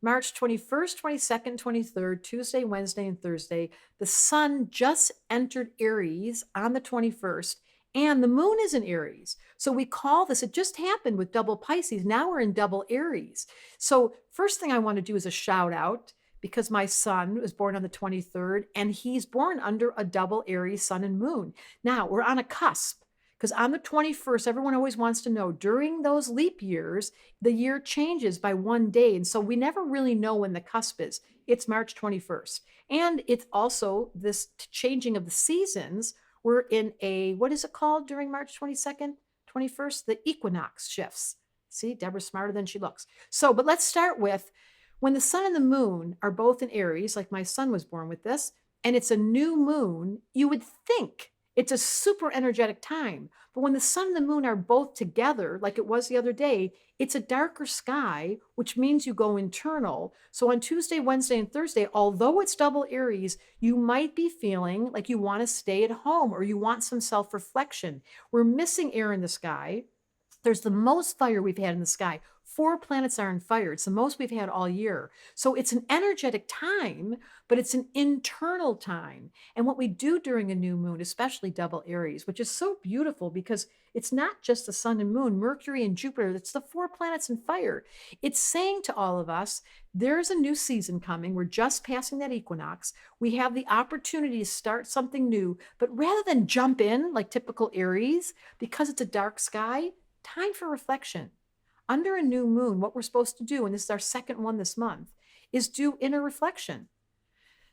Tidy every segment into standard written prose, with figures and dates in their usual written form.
March 21st, 22nd, 23rd, Tuesday, Wednesday, and Thursday, the sun just entered Aries on the 21st, and the moon is in Aries. So we call this, it just happened with double Pisces. Now we're in double Aries. So, first thing I want to do is a shout out because my son was born on the 23rd and he's born under a double Aries sun and moon. Now we're on a cusp because on the 21st, everyone always wants to know during those leap years, the year changes by one day. And so we never really know when the cusp is. It's March 21st. And it's also this changing of the seasons. We're in a, what is it called during March 22nd, 21st? The equinox shifts. See, Debra's smarter than she looks. So, but let's start with when the sun and the moon are both in Aries, like my son was born with this, and it's a new moon, you would think it's a super energetic time. But when the sun and the moon are both together, like it was the other day, it's a darker sky, which means you go internal. So on Tuesday, Wednesday, and Thursday, although it's double Aries, you might be feeling like you want to stay at home or you want some self-reflection. We're missing air in the sky. There's the most fire we've had in the sky. 4 planets are in fire. It's the most we've had all year. So it's an energetic time, but it's an internal time. And what we do during a new moon, especially double Aries, which is so beautiful because it's not just the sun and moon, Mercury and Jupiter, it's the 4 planets in fire. It's saying to all of us, there's a new season coming. We're just passing that equinox. We have the opportunity to start something new, but rather than jump in like typical Aries, because it's a dark sky, time for reflection. Under a new moon, what we're supposed to do, and this is our second one this month, is do inner reflection.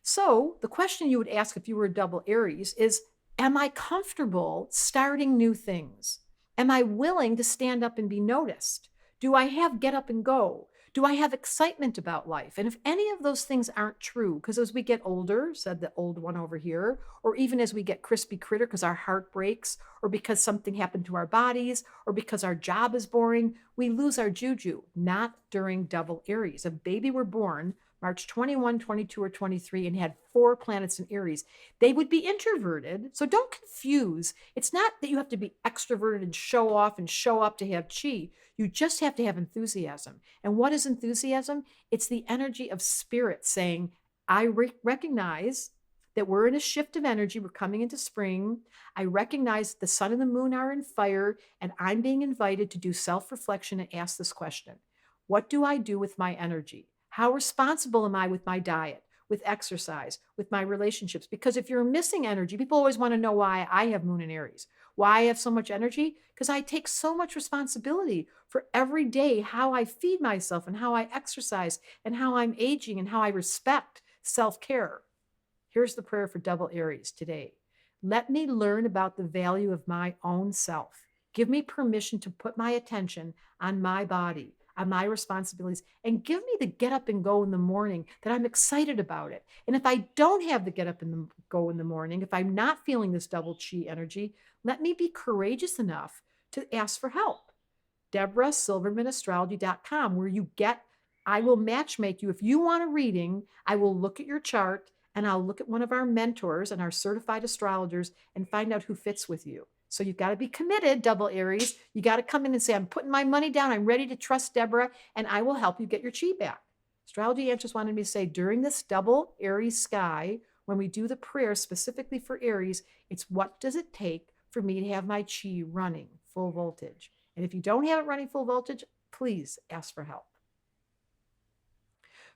So the question you would ask if you were a double Aries is, am I comfortable starting new things? Am I willing to stand up and be noticed? Do I have get up and go? Do I have excitement about life? And if any of those things aren't true, because as we get older, said the old one over here, or even as we get crispy critter because our heart breaks, or because something happened to our bodies, or because our job is boring, we lose our juju, not during double Aries. If baby were born March 21, 22, or 23, and had 4 planets in Aries, they would be introverted. So don't confuse. It's not that you have to be extroverted and show off and show up to have chi. You just have to have enthusiasm. And what is enthusiasm? It's the energy of spirit saying, I recognize that we're in a shift of energy. We're coming into spring. I recognize the sun and the moon are in fire, and I'm being invited to do self-reflection and ask this question. What do I do with my energy? How responsible am I with my diet, with exercise, with my relationships? Because if you're missing energy, people always want to know why I have moon in Aries. Why I have so much energy? Because I take so much responsibility for every day, how I feed myself and how I exercise and how I'm aging and how I respect self-care. Here's the prayer for double Aries today. Let me learn about the value of my own self. Give me permission to put my attention on my body, on my responsibilities, and give me the get up and go in the morning that I'm excited about it. And if I don't have the get up and go in the morning, if I'm not feeling this double chi energy, let me be courageous enough to ask for help. Debra Silverman astrology.com, where you get, I will matchmake you. If you want a reading, I will look at your chart and I'll look at one of our mentors and our certified astrologers and find out who fits with you. So you've got to be committed, double Aries. You got to come in and say, I'm putting my money down. I'm ready to trust Debra, and I will help you get your chi back. Astrology Answers wanted me to say, during this double Aries sky, when we do the prayer specifically for Aries, it's what does it take for me to have my chi running full voltage? And if you don't have it running full voltage, please ask for help.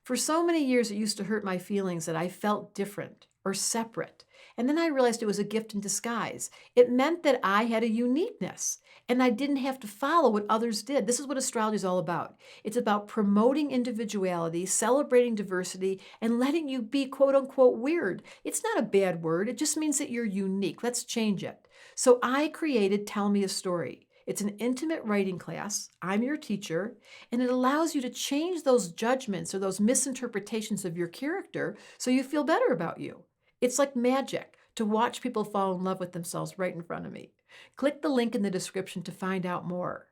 For so many years, it used to hurt my feelings that I felt different or separate. And then I realized it was a gift in disguise. It meant that I had a uniqueness and I didn't have to follow what others did. This is what astrology is all about. It's about promoting individuality, celebrating diversity, and letting you be quote unquote weird. It's not a bad word. It just means that you're unique. Let's change it. So I created Tell Me a Story. It's an intimate writing class. I'm your teacher, and it allows you to change those judgments or those misinterpretations of your character so you feel better about you. It's like magic to watch people fall in love with themselves right in front of me. Click the link in the description to find out more.